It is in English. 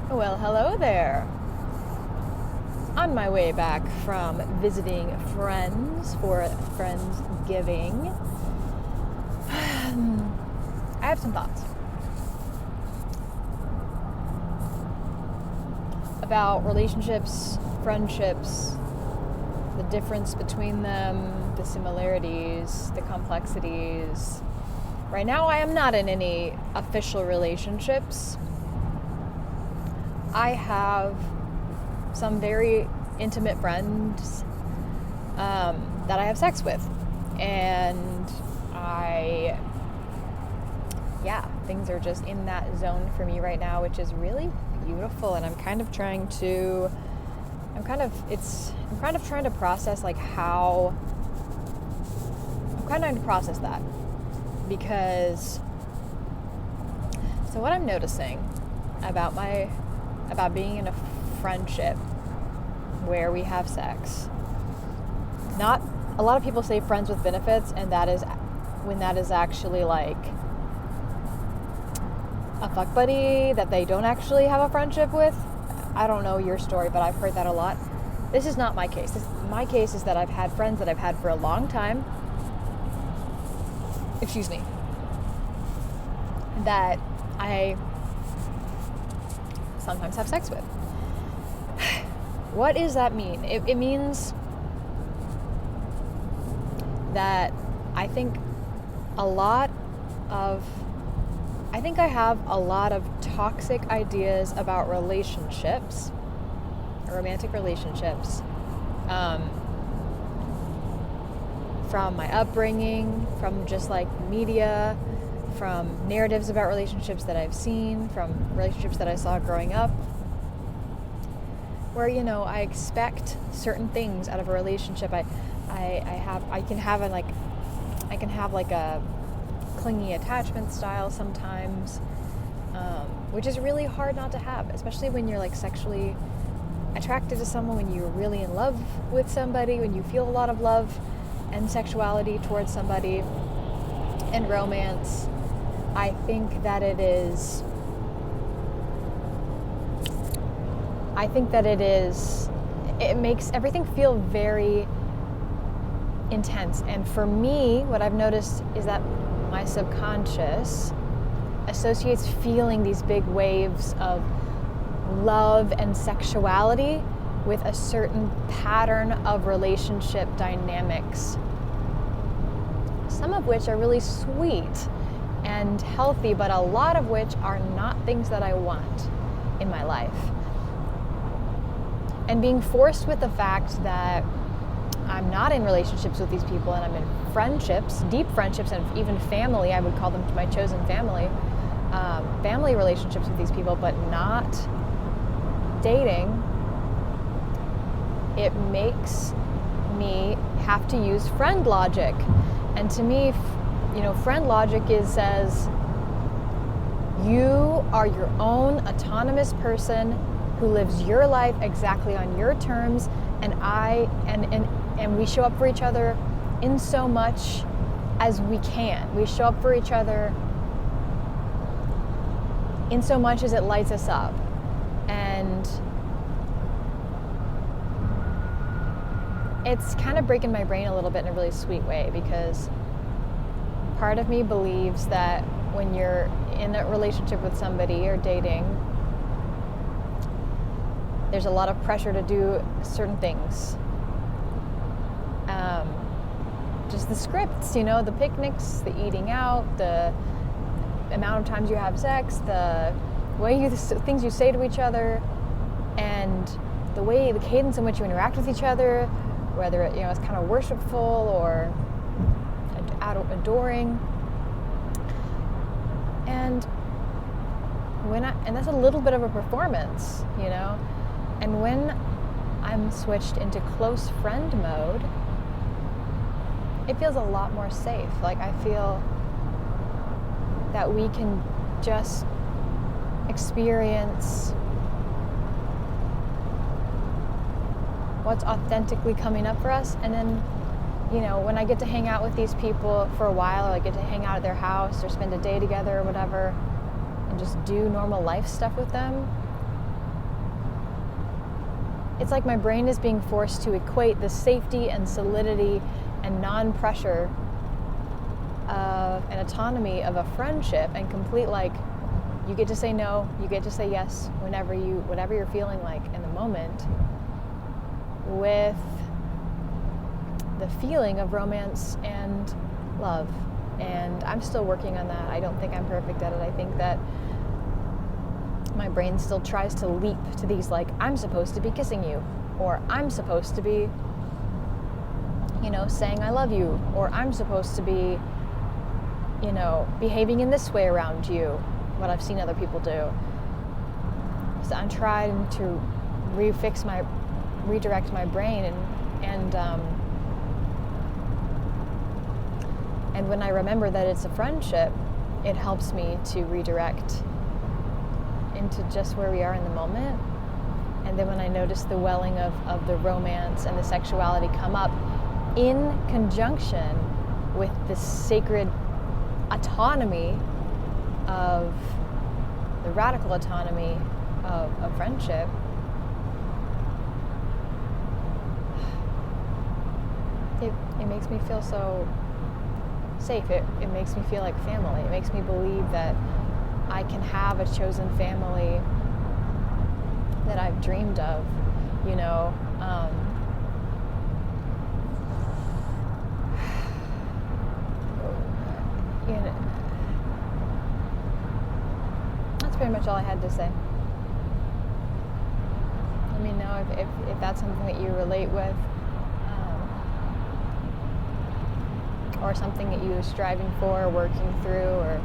Well, hello there. On my way back from visiting friends for Friendsgiving, I have some thoughts about relationships, friendships, the difference between them, the similarities, the complexities. Right now, I am not in any official relationships. I have some very intimate friends that I have sex with, and things are just in that zone for me right now, which is really beautiful. And I'm kind of trying to process that, because so what I'm noticing about being in a friendship where we have sex. Not a lot of people say friends with benefits, and that is when that is actually like a fuck buddy that they don't actually have a friendship with. I don't know your story, but I've heard that a lot. This is not my case. My case is that I've had friends that I've had for a long time. That I sometimes have sex with. What does that mean? It means that I have a lot of toxic ideas about relationships, romantic relationships, from my upbringing, from just like media, from narratives about relationships that I've seen, from relationships that I saw growing up, where, I expect certain things out of a relationship. I can have a clingy attachment style sometimes, which is really hard not to have, especially when you're like sexually attracted to someone, when you're really in love with somebody, when you feel a lot of love and sexuality towards somebody and romance. I think that it makes everything feel very intense. And for me, what I've noticed is that my subconscious associates feeling these big waves of love and sexuality with a certain pattern of relationship dynamics, some of which are really sweet and healthy, but a lot of which are not things that I want in my life. And being forced with the fact that I'm not in relationships with these people, and I'm in friendships, deep friendships, and even family, I would call them my chosen family, family relationships with these people, but not dating, it makes me have to use friend logic. And to me, friend logic says you are your own autonomous person who lives your life exactly on your terms, and we show up for each other in so much as we can. We show up for each other in so much as it lights us up. And it's kind of breaking my brain a little bit in a really sweet way, because part of me believes that when you're in a relationship with somebody or dating, there's a lot of pressure to do certain things. Just the scripts, the picnics, the eating out, the amount of times you have sex, the things you say to each other, and the cadence in which you interact with each other, whether it's kind of worshipful or adoring. And that's a little bit of a performance, And when I'm switched into close friend mode, it feels a lot more safe. Like, I feel that we can just experience what's authentically coming up for us. And then, when I get to hang out with these people for a while, or I get to hang out at their house or spend a day together or whatever, and just do normal life stuff with them, it's like my brain is being forced to equate the safety and solidity and non-pressure of an autonomy of a friendship and complete, like, you get to say no, you get to say yes whatever you're feeling like in the moment, with the feeling of romance and love. And I'm still working on that. I don't think I'm perfect at it. I think that my brain still tries to leap to these, like, I'm supposed to be kissing you, or I'm supposed to be, saying I love you, or I'm supposed to be, behaving in this way around you, what I've seen other people do. So I'm trying to redirect my brain, and when I remember that it's a friendship, it helps me to redirect into just where we are in the moment. And then when I notice the welling of the romance and the sexuality come up in conjunction with the sacred autonomy of the radical autonomy of friendship, it makes me feel so safe. It makes me feel like family. It makes me believe that I can have a chosen family that I've dreamed of, That's pretty much all I had to say. Let me know if that's something that you relate with, or something that you're striving for, or working through, or